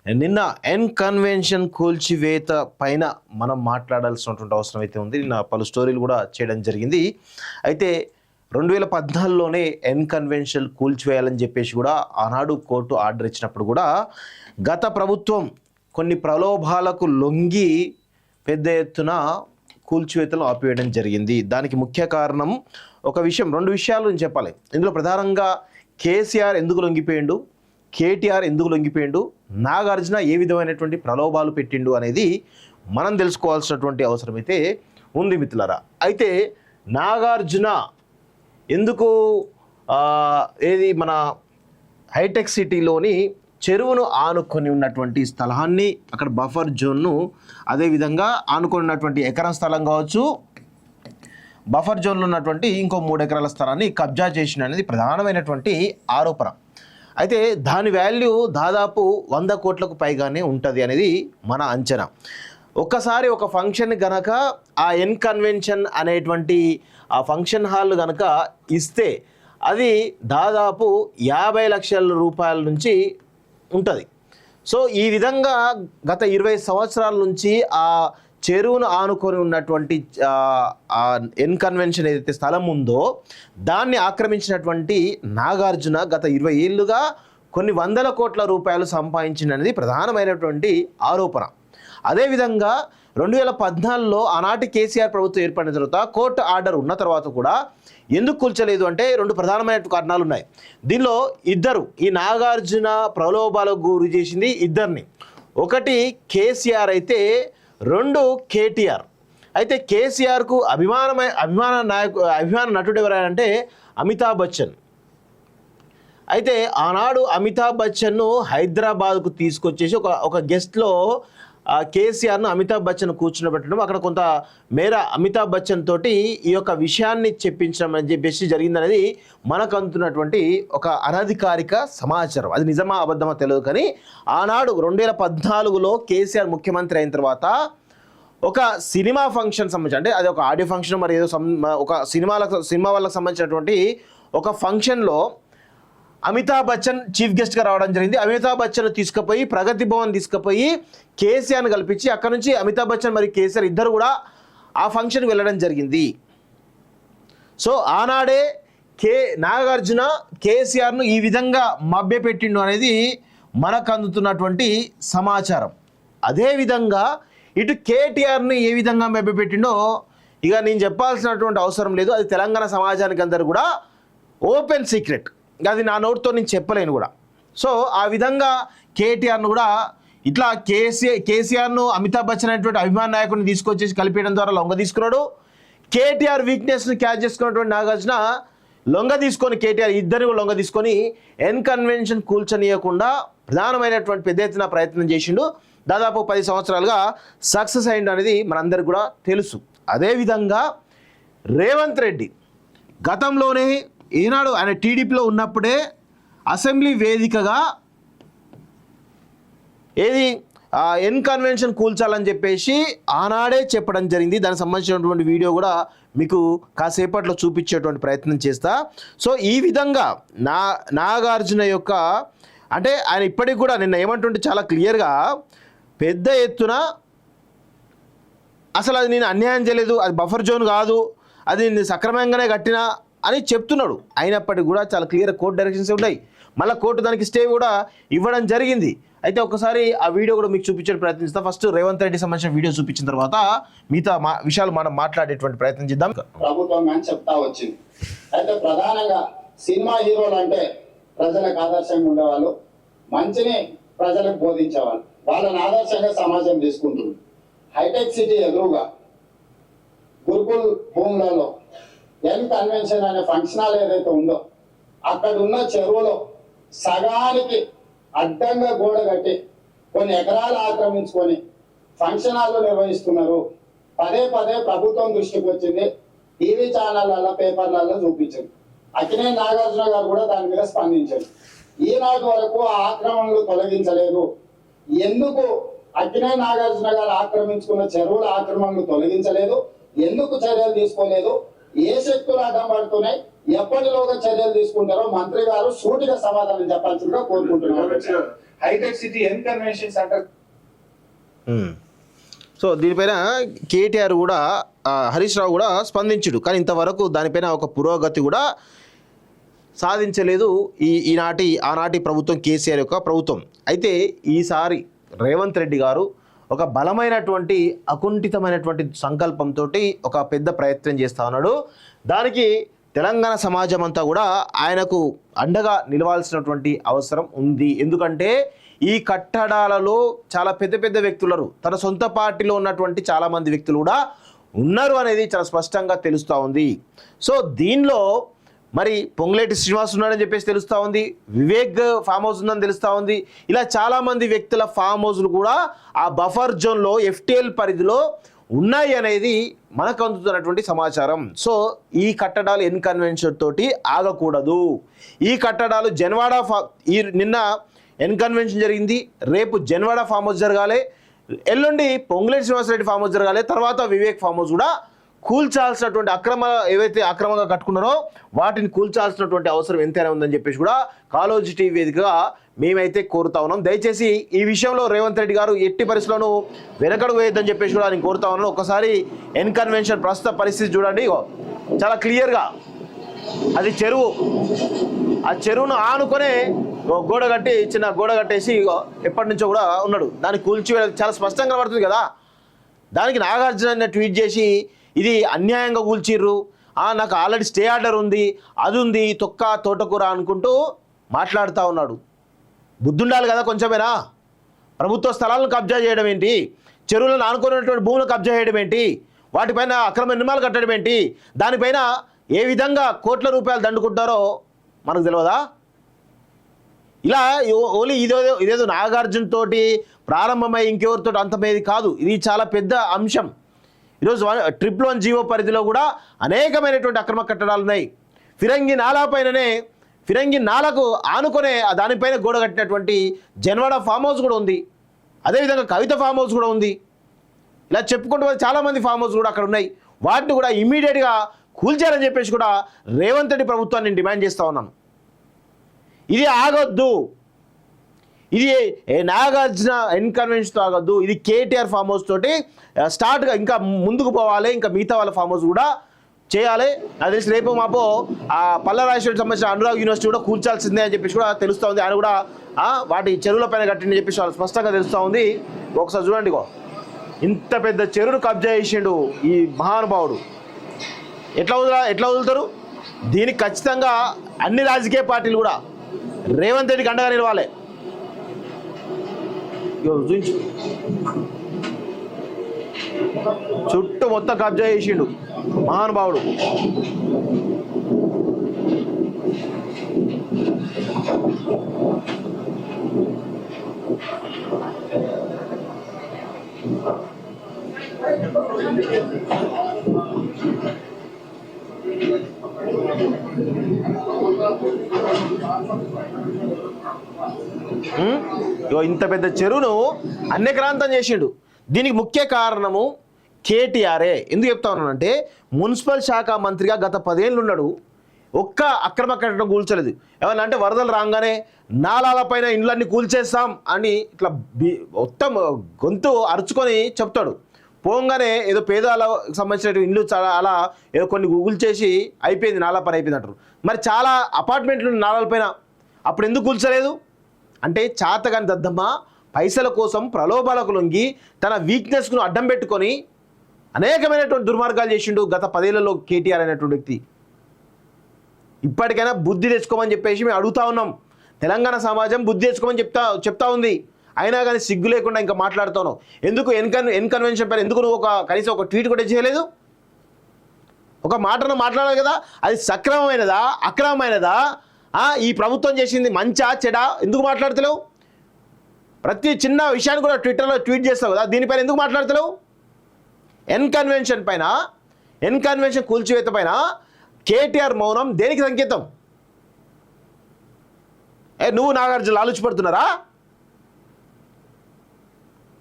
నిన్న N convention కూల్చివేత పైన మనం మాట్లాడాల్సినటువంటి అవసరం అయితే ఉంది. నిన్న పలు స్టోరీలు కూడా చేయడం జరిగింది. అయితే 2014లోనే ఎన్ కన్వెన్షన్ కూల్చివేయాలని చెప్పేసి కూడా ఆనాడు కోర్టు ఆర్డర్ ఇచ్చినప్పుడు కూడా గత ప్రభుత్వం కొన్ని ప్రలోభాలకు లొంగి పెద్ద ఎత్తున కూల్చివేతలు ఆపివేయడం జరిగింది. దానికి ముఖ్య కారణం ఒక విషయం, రెండు విషయాలు నేను చెప్పాలి. ఇందులో ప్రధానంగా కేసీఆర్ ఎందుకు లొంగిపోయిండు, కేటీఆర్ ఎందుకు లొంగిపోయిండు, నాగార్జున ఏ విధమైనటువంటి ప్రలోభాలు పెట్టిండు అనేది మనం తెలుసుకోవాల్సినటువంటి అవసరం అయితే ఉంది మిత్రులారా. అయితే నాగార్జున ఎందుకు ఏది మన హైటెక్ సిటీలోని చెరువును ఆనుకొని ఉన్నటువంటి స్థలాన్ని, అక్కడ బఫర్ జోన్ను, అదేవిధంగా ఆనుకొని ఉన్నటువంటి ఎకరం స్థలం కావచ్చు, బఫర్ జోన్లో ఉన్నటువంటి ఇంకో 3 ఎకరాల స్థలాన్ని కబ్జా చేసిన అనేది ప్రధానమైనటువంటి ఆరోపణ. అయితే దాని వాల్యూ దాదాపు 100 కోట్లకు పైగానే ఉంటుంది అనేది మన అంచనా. ఒక్కసారి ఒక ఫంక్షన్ గనక ఆ ఎన్ కన్వెన్షన్ అనేటువంటి ఆ ఫంక్షన్ హాల్ గనక ఇస్తే అది దాదాపు 50 లక్షల రూపాయల నుంచి ఉంటుంది. సో ఈ విధంగా గత 20 సంవత్సరాల నుంచి ఆ చెరువును ఆనుకొని ఉన్నటువంటి ఎన్ కన్వెన్షన్ ఏదైతే స్థలం ఉందో దాన్ని ఆక్రమించినటువంటి నాగార్జున గత 20 ఏళ్ళుగా కొన్ని 100 కోట్ల రూపాయలు సంపాదించిందనేది ప్రధానమైనటువంటి ఆరోపణ. అదేవిధంగా 2014లో ఆనాటి కేసీఆర్ ప్రభుత్వం ఏర్పడిన తర్వాత కోర్టు ఆర్డర్ ఉన్న తర్వాత కూడా ఎందుకు కూల్చలేదు అంటే 2 ప్రధానమైన కారణాలు ఉన్నాయి. దీనిలో ఇద్దరు, ఈ నాగార్జున ప్రలోభాలకు గురి చేసింది ఇద్దరిని. ఒకటి కేసీఆర్ అయితే 2 కేటీఆర్. అయితే కేసీఆర్కు అభిమాన నటుడు ఎవరంటే అమితాబ్ బచ్చన్. అయితే ఆనాడు అమితాబ్ బచ్చన్ను హైదరాబాద్కు తీసుకొచ్చేసి ఒక గెస్ట్లో కేసీఆర్ను అమితాబ్ బచ్చన్ కూర్చునబెట్టడం, అక్కడ కొంత మేర అమితాబ్ బచ్చన్ తోటి ఈ యొక్క విషయాన్ని చెప్పించడం అని చెప్పేసి జరిగిందనేది మనకు అందుతున్నటువంటి ఒక అనధికారిక సమాచారం. అది నిజమా అబద్ధమా తెలియదు, కానీ ఆనాడు 2014లో కేసీఆర్ ముఖ్యమంత్రి అయిన తర్వాత ఒక సినిమా ఫంక్షన్ సంబంధించి, అంటే అది ఒక ఆడియో ఫంక్షన్, మరి ఏదో ఒక సినిమా వాళ్ళకి సంబంధించినటువంటి ఒక ఫంక్షన్లో అమితాబ్ బచ్చన్ చీఫ్ గెస్ట్గా రావడం జరిగింది. అమితాబ్ బచ్చన్ తీసుకుపోయి ప్రగతి భవన్ తీసుకుపోయి కేసీఆర్ని కల్పించి అక్కడ నుంచి అమితాబ్ బచ్చన్ మరియు కేసీఆర్ ఇద్దరు కూడా ఆ ఫంక్షన్కి వెళ్ళడం జరిగింది. సో ఆనాడే నాగార్జున కేసీఆర్ను ఈ విధంగా మభ్యపెట్టిండు అనేది మనకు అందుతున్నటువంటి సమాచారం. అదేవిధంగా ఇటు కేటీఆర్ని ఏ విధంగా మభ్యపెట్టిండో ఇక నేను చెప్పాల్సినటువంటి అవసరం లేదు. అది తెలంగాణ సమాజానికి అందరూ కూడా ఓపెన్ సీక్రెట్. అది నా నోటితో నేను చెప్పలేను కూడా. సో ఆ విధంగా కేటీఆర్ను కూడా ఇట్లా కేసీఆర్ను అమితాబ్ బచ్చన్ అనేటువంటి అభిమాన నాయకుడిని తీసుకొచ్చేసి కలిపేయడం ద్వారా లొంగ తీసుకున్నాడు. కేటీఆర్ వీక్నెస్ని క్యాచ్ చేసుకున్నటువంటి నాగార్జున లొంగ తీసుకొని, కేటీఆర్ ఇద్దరిని లొంగ తీసుకొని ఎన్ కన్వెన్షన్ కూల్చనీయకుండా ప్రధానమైనటువంటి పెద్ద ఎత్తున ప్రయత్నం చేసిండు. దాదాపు 10 సంవత్సరాలుగా సక్సెస్ అయింది అనేది మనందరికీ కూడా తెలుసు. అదేవిధంగా రేవంత్ రెడ్డి గతంలోనే ఈనాడు ఆయన టీడీపీలో ఉన్నప్పుడే అసెంబ్లీ వేదికగా ఏది ఎన్ కన్వెన్షన్ కూల్చాలని చెప్పేసి ఆనాడే చెప్పడం జరిగింది. దానికి సంబంధించినటువంటి వీడియో కూడా మీకు కాసేపట్లో చూపించేటువంటి ప్రయత్నం చేస్తా. సో ఈ విధంగా నాగార్జున యొక్క, అంటే ఆయన ఇప్పటికి కూడా నిన్న ఏమంటుంటే చాలా క్లియర్గా పెద్ద ఎత్తున అసలు అది నేను అన్యాయం చేయలేదు, అది బఫర్ జోన్ కాదు, అది నేను సక్రమంగానే కట్టినా అని చెప్తున్నాడు. అయినప్పటికీ కూడా చాలా క్లియర్ కోర్టు డైరెక్షన్స్ ఉన్నాయి. మళ్ళీ కోర్టు దానికి స్టే కూడా ఇవ్వడం జరిగింది. అయితే ఒకసారి ఆ వీడియో కూడా మీకు చూపించే ప్రయత్నిస్తాం. ఫస్ట్ రేవంత్ రెడ్డి సంబంధించిన వీడియో చూపించిన తర్వాత మిగతా విషయాలు మనం మాట్లాడేటువంటి ప్రయత్నం చేద్దాం. ప్రభుత్వం అని చెప్తా వచ్చింది. అయితే ప్రధానంగా సినిమా హీరోలు అంటే ప్రజలకు ఆదర్శంగా ఉండేవాళ్ళు, మంచిని ప్రజలకు బోధించేవాళ్ళు, వాళ్ళని ఆదర్శంగా సమాజం తీసుకుంటుంది. హైటెక్ సిటీ ఎదురుగా గురుకుల్ భూములలో ఎన్ కన్వెన్షన్ అనే ఫంక్షన్ హాల్ ఏదైతే ఉందో అక్కడ ఉన్న చెరువులో సగానికి అడ్డంగా గోడ కట్టి కొన్ని ఎకరాలు ఆక్రమించుకొని ఫంక్షన్ హాల్లో నిర్వహిస్తున్నారు. పదే ప్రభుత్వం దృష్టికి వచ్చింది, టీవీ ఛానళ్ళ పేపర్లలో చూపించింది. అక్కినేని నాగార్జున గారు కూడా దాని మీద స్పందించారు. ఈనాటి వరకు ఆ ఆక్రమణలు తొలగించలేదు. ఎందుకు అక్కినేని నాగార్జున గారు ఆక్రమించుకున్న చెరువుల ఆక్రమణలు తొలగించలేదు? ఎందుకు చర్యలు తీసుకోలేదు? ఏ శక్తులు అడ్డం పడుతున్నాయి? ఎప్పటిలోగా చర్యలు తీసుకుంటారో మంత్రి గారు సూటిగా సమాధానం చెప్పాల్సిందిగా కోరుకుంటున్నారు. హైటెక్ సిటీ ఎన్ కన్వెన్షన్ సెంటర్. సో దీనిపైన కేటీఆర్ కూడా హరీష్ రావు కూడా స్పందించుడు, కానీ ఇంతవరకు దానిపైన ఒక పురోగతి కూడా సాధించలేదు ఆనాటి ప్రభుత్వం, కేసీఆర్ యొక్క ప్రభుత్వం. అయితే ఈసారి రేవంత్ రెడ్డి గారు ఒక బలమైనటువంటి అకుంఠితమైనటువంటి సంకల్పంతో ఒక పెద్ద ప్రయత్నం చేస్తూ ఉన్నాడు. దానికి తెలంగాణ సమాజం అంతా కూడా ఆయనకు అండగా నిలవాల్సినటువంటి అవసరం ఉంది. ఎందుకంటే ఈ కట్టడాలలో చాలా పెద్ద పెద్ద వ్యక్తులు, తన సొంత పార్టీలో ఉన్నటువంటి చాలామంది వ్యక్తులు కూడా ఉన్నారు అనేది చాలా స్పష్టంగా తెలుస్తూ ఉంది. సో దీనిలో మరి పొంగులేటి శ్రీనివాస్ ఉన్నాడని చెప్పేసి తెలుస్తూ ఉంది, వివేక్ ఫామ్ హౌస్ ఉందని తెలుస్తూ ఉంది. ఇలా చాలామంది వ్యక్తుల ఫామ్ హౌస్లు కూడా ఆ బఫర్ జోన్లో FTL పరిధిలో ఉన్నాయి అనేది మనకు అందుతున్నటువంటి సమాచారం. సో ఈ కట్టడాలు ఎన్ కన్వెన్షన్ తోటి ఆగకూడదు. ఈ కట్టడాలు జన్వాడ నిన్న ఎన్ కన్వెన్షన్ జరిగింది, రేపు జన్వాడ ఫామ్ హౌస్ జరగాలి, ఎల్లుండి పొంగులేటి శ్రీనివాసరెడ్డి ఫామ్ హౌస్ జరగాలి, తర్వాత వివేక్ ఫామ్ హౌస్ కూడా కూల్చాల్సినటువంటి ఏవైతే అక్రమంగా కట్టుకున్నారో వాటిని కూల్చాల్సినటువంటి అవసరం ఎంతైనా ఉందని చెప్పేసి కూడా కాలోజీ టీవీ వేదికగా మేమైతే కోరుతా ఉన్నాం. దయచేసి ఈ విషయంలో రేవంత్ రెడ్డి గారు ఎట్టి పరిస్థితుల్లోనూ వెనకడుగు వేయొద్దని చెప్పేసి కూడా నేను కోరుతా ఉన్నాను. ఒకసారి ఎన్ కన్వెన్షన్ ప్రస్తుత పరిస్థితి చూడండి, చాలా క్లియర్గా అది చెరువు, ఆ చెరువును ఆనుకొనే గోడ కట్టి, చిన్న గోడ కట్టేసి ఎప్పటి నుంచో కూడా ఉన్నాడు. దాన్ని కూల్చి చాలా స్పష్టంగా కనబడుతుంది కదా. దానికి నాగార్జున ట్వీట్ చేసి ఇది అన్యాయంగా కూల్చిర్రు, నాకు ఆల్రెడీ స్టే ఆర్డర్ ఉంది, అది ఉంది, తొక్క తోటకూర అనుకుంటూ మాట్లాడుతూ ఉన్నాడు. బుద్ధుండాలి కదా కొంచెమేనా. ప్రభుత్వ స్థలాలను కబ్జా చేయడం ఏంటి, చెరువులను ఆనుకున్నటువంటి భూములను కబ్జా చేయడం ఏంటి, వాటిపైన అక్రమ నిర్మాణాలు కట్టడం ఏంటి, దానిపైన ఏ విధంగా కోట్ల రూపాయలు దండుకుంటారో మనకు తెలియదా? ఇలా ఓన్లీ ఇదేదో నాగార్జున తోటి ప్రారంభమై ఇంకెవరితో అంతమేది కాదు, ఇది చాలా పెద్ద అంశం. ఈరోజు 111 జీవో పరిధిలో కూడా అనేకమైనటువంటి అక్రమ కట్టడాలు ఉన్నాయి. ఫిరంగి నాలకు ఆనుకునే దానిపైన గోడ కట్టినటువంటి జన్వాడ ఫామ్ హౌస్ కూడా ఉంది, అదేవిధంగా కవిత ఫామ్ హౌస్ కూడా ఉంది. ఇలా చెప్పుకుంటూ చాలామంది ఫామ్ హౌస్ కూడా అక్కడ ఉన్నాయి. వాటిని కూడా ఇమ్మీడియట్గా కూల్చారని చెప్పేసి కూడా రేవంత్ రెడ్డి ప్రభుత్వాన్ని నేను డిమాండ్ చేస్తూ ఉన్నాను. ఇది ఆగొద్దు, ఇది నాగార్జున ఎన్ కన్వెన్షన్ ఆగొద్దు, ఇది కేటీఆర్ ఫామ్ హౌస్ తోటి స్టార్ట్గా ఇంకా ముందుకు పోవాలి, ఇంకా మిగతా వాళ్ళ ఫామ్ హౌస్ కూడా చేయాలి. నాకు తెలిసి రేపు మాపో ఆ పల్లరాజేశ్వరికి సంబంధించిన అనురాగ్ యూనివర్సిటీ కూడా కూల్చాల్సిందే అని చెప్పేసి కూడా తెలుస్తూ ఉంది. ఆయన కూడా వాటి చెరువుల పైన కట్టిందని చెప్పేసి వాళ్ళు స్పష్టంగా తెలుస్తూ ఉంది. ఒకసారి చూడండి, ఇంత పెద్ద చెరువును కబ్జా చేసిండు ఈ మహానుభావుడు. ఎట్లా వదులుతారు? దీనికి ఖచ్చితంగా అన్ని రాజకీయ పార్టీలు కూడా రేవంత్ రెడ్డికి అండగా నిలవాలి. చూపించు, చుట్టూ మొత్తం కబ్జా చేసిండు మహానుభావుడు. ఇంత పెద్ద చెరువును అన్యక్రాంతం చేసిండు. దీనికి ముఖ్య కారణము కేటీఆరే. ఎందుకు చెప్తా ఉన్నానంటే మున్సిపల్ శాఖ మంత్రిగా గత 10 ఏళ్ళు ఉన్నాడు, ఒక్క అక్రమ కట్టడం కూల్చలేదు. ఏమన్నా అంటే వరదలు రాగానే నాలాలపైన ఇండ్లన్నీ కూల్చేస్తాం అని ఇట్లా మొత్తం గొంతు అరుచుకొని చెప్తాడు. పోగానే ఏదో పేదలకు సంబంధించిన ఇండ్లు చాలా అలా ఏదో కొన్ని గూగుల్ చేసి అయిపోయింది, నాలా పని అయిపోయింది అంటారు. మరి చాలా అపార్ట్మెంట్లు నాలాలపైన అప్పుడు ఎందుకు కూల్చలేదు అంటే చాతగాని దద్దమ్మ పైసల కోసం ప్రలోభాలకు లొంగి తన వీక్నెస్ను అడ్డం పెట్టుకొని అనేకమైనటువంటి దుర్మార్గాలు చేసిండు గత 10 ఏళ్లలో కేటీఆర్ అనేటువంటి వ్యక్తి. ఇప్పటికైనా బుద్ధి తెచ్చుకోమని చెప్పేసి మేము అడుగుతా ఉన్నాం. తెలంగాణ సమాజం బుద్ధి తెచ్చుకోమని చెప్తా ఉంది. అయినా కానీ సిగ్గు లేకుండా ఇంకా మాట్లాడుతున్నావు. ఎందుకు ఎన్ కన్వెన్షన్ పైన ఎందుకు నువ్వు కనీసం ఒక ట్వీట్ కూడా చేయలేదు? ఒక మాటను మాట్లాడాలి కదా. అది సక్రమమైనదా అక్రమమైనదా, ఈ ప్రభుత్వం చేసింది మంచా చెడా ఎందుకు మాట్లాడతలేవు? ప్రతి చిన్న విషయాన్ని కూడా ట్విట్టర్లో ట్వీట్ చేస్తావు కదా, దీనిపైన ఎందుకు మాట్లాడతలేవు? ఎన్ కన్వెన్షన్ కూల్చివేత పైన కేటీఆర్ మౌనం దేనికి సంకేతం? నువ్వు నాగార్జున ఆలోచిపడుతున్నారా?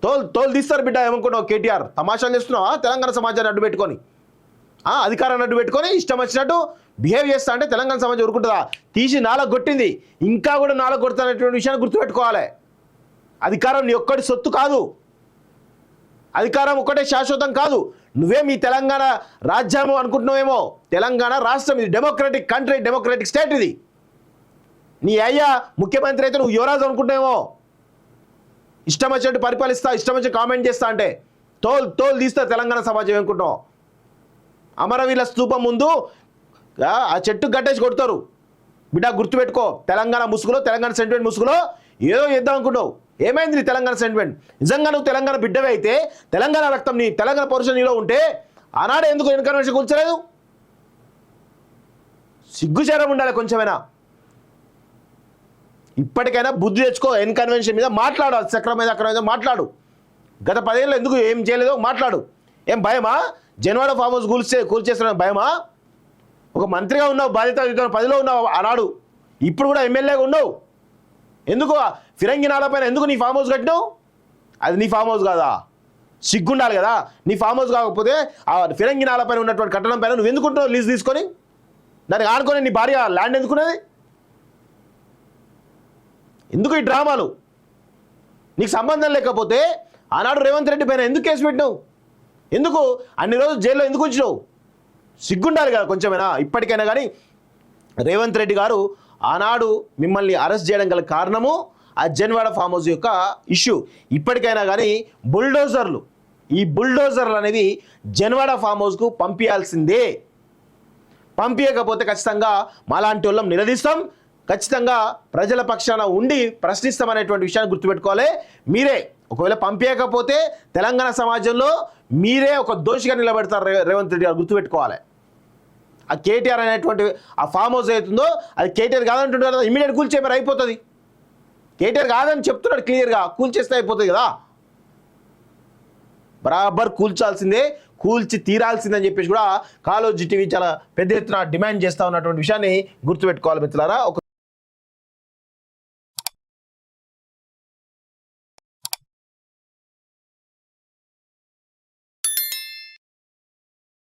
తోలు తీస్తారు బిడ్డ ఏమనుకున్నావు? కేటీఆర్ తమాషాలు చేస్తున్నావా? తెలంగాణ సమాజాన్ని అడ్డు పెట్టుకొని, అధికారాన్ని అడ్డు పెట్టుకొని ఇష్టం వచ్చినట్టు బిహేవ్ చేస్తా అంటే తెలంగాణ సమాజం ఊరుకుంటుందా? తీసి నాలుగు కొట్టింది, ఇంకా కూడా నాలుగు కొడతానటువంటి విషయాన్ని గుర్తుపెట్టుకోవాలి. అధికారం నీ ఒక్కటి సొత్తు కాదు, అధికారం ఒక్కటే శాశ్వతం కాదు. నువ్వే మీ తెలంగాణ రాజ్యాంగం అనుకుంటున్నావేమో, తెలంగాణ రాష్ట్రం ఇది డెమోక్రటిక్ కంట్రీ, డెమోక్రటిక్ స్టేట్ ఇది. నీ అయ్యా ముఖ్యమంత్రి అయితే నువ్వు యువరాజు అనుకుంటున్నావేమో, ఇష్టం వచ్చినట్టు పరిపాలిస్తా, ఇష్టం వచ్చి కామెంట్ చేస్తా అంటే తోలు తీస్తా తెలంగాణ సమాజం అనుకుంటావు. అమరవీరుల స్తూపం ముందు ఆ చెట్టు గట్టేసి కొడతారు. బిడ్డ గుర్తుపెట్టుకో, తెలంగాణ ముసుగులో, తెలంగాణ సెంటిమెంట్ ముసుగులో ఏదో చేద్దాం అనుకుంటావు. ఏమైంది నీ తెలంగాణ సెంటిమెంట్? నిజంగా నువ్వు తెలంగాణ బిడ్డవే అయితే, తెలంగాణ రక్తం నీ తెలంగాణ పౌరుషం నీలో ఉంటే ఆనాడు ఎందుకు ఎన్ కన్వెన్షన్ కూల్చలేదు? సిగ్గుచేరం ఉండాలి కొంచెమైనా. ఇప్పటికైనా బుద్ధి తెచ్చుకో. ఎన్ కన్వెన్షన్ మీద మాట్లాడు, చక్రం మీద అక్కడ మీద మాట్లాడు. గత 10 ఏళ్ళు ఎందుకు ఏం చేయలేదో మాట్లాడు. ఏం భయమా? జన్వాడ ఫామ్ హౌస్ కూల్చేస్తున్న భయమా? ఒక మంత్రిగా ఉన్నావు, బాధ్యత 10లో ఉన్నావు ఆనాడు, ఇప్పుడు కూడా ఎమ్మెల్యేగా ఉన్నావు. ఎందుకు ఫిరంగి నాలపైన ఎందుకు నీ ఫామ్ హౌస్ కట్టినావు? అది నీ ఫామ్ హౌస్ కాదా? సిగ్గుండాలి కదా. నీ ఫామ్ హౌస్ కాకపోతే ఆ ఫిరంగి నాలపైన ఉన్నటువంటి కట్టడం పైన నువ్వు ఎందుకుంటున్నావు లీజ్ తీసుకొని? దానికి ఆనుకొని నీ భార్య ల్యాండ్ ఎందుకున్నది? ఎందుకు ఈ డ్రామాలు? నీకు సంబంధం లేకపోతే ఆనాడు రేవంత్ రెడ్డి పైన ఎందుకు కేసు పెట్టినావు? ఎందుకు అన్ని రోజులు జైల్లో ఎందుకు ఉంచినావు? సిగ్గుండాలి కదా కొంచెమైనా. ఇప్పటికైనా కానీ రేవంత్ రెడ్డి గారు ఆనాడు మిమ్మల్ని అరెస్ట్ చేయడం గల కారణము ఆ జన్వాడ ఫామ్ హౌస్ యొక్క ఇష్యూ. ఇప్పటికైనా కానీ ఈ బుల్డోజర్లు అనేవి జన్వాడ ఫామ్ హౌస్కు పంపించాల్సిందే. పంపించకపోతే ఖచ్చితంగా మాలాంటి వాళ్ళం నిలదీస్తాం, ఖచ్చితంగా ప్రజల పక్షాన ఉండి ప్రశ్నిస్తామనేటువంటి విషయాన్ని గుర్తుపెట్టుకోవాలి. మీరే ఒకవేళ పంపించకపోతే తెలంగాణ సమాజంలో మీరే ఒక దోషిగా నిలబెడతారు రేవంత్ రెడ్డి గారు, గుర్తుపెట్టుకోవాలి. ఆ కేటీఆర్ అనేటువంటి ఆ ఫామ్ హౌస్ అవుతుందో అది కేటీఆర్ కాదంటుంటారు కదా, ఇమీడియట్ కూల్చేపారు అయిపోతుంది. కేటీఆర్ కాదని చెప్తున్నాడు క్లియర్గా, కూల్చేస్తే అయిపోతుంది కదా. బరాబర్ కూల్చాల్సిందే, కూల్చి తీరాల్సిందని చెప్పేసి కూడా కాళోజీ టీవీ చాలా పెద్ద ఎత్తున డిమాండ్ చేస్తూ ఉన్నటువంటి విషయాన్ని గుర్తుపెట్టుకోవాలి మిత్రులారా.